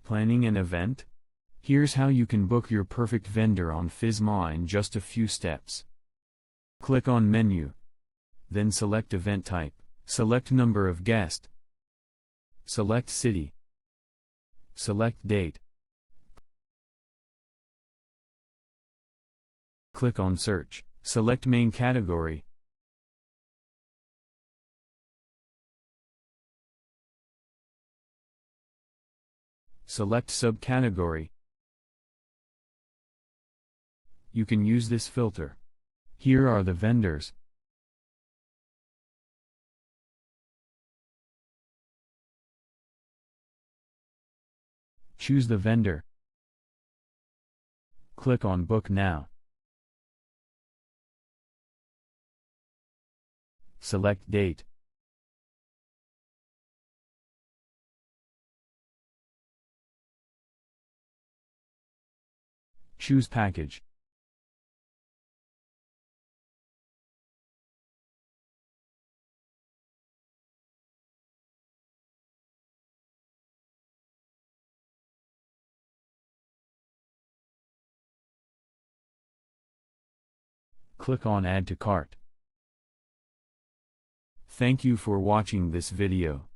Planning an event? Here's how you can book your perfect vendor on Fizmaa in just a few steps. Click on Menu. Then select Event Type. Select Number of Guest. Select City. Select Date. Click on Search. Select Main Category. Select Subcategory. You can use this filter. Here are the vendors. Choose the vendor. Click on Book Now. Select Date. Choose Package. Click on Add to Cart. Thank you for watching this video.